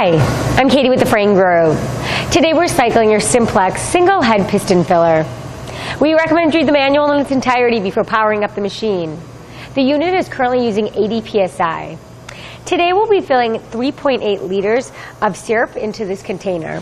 Hi, I'm Katie with the Frain Group. Today we're cycling your Simplex single head piston filler. We recommend you read the manual in its entirety before powering up the machine. The unit is currently using 80 psi. Today we'll be filling 3.8 liters of syrup into this container.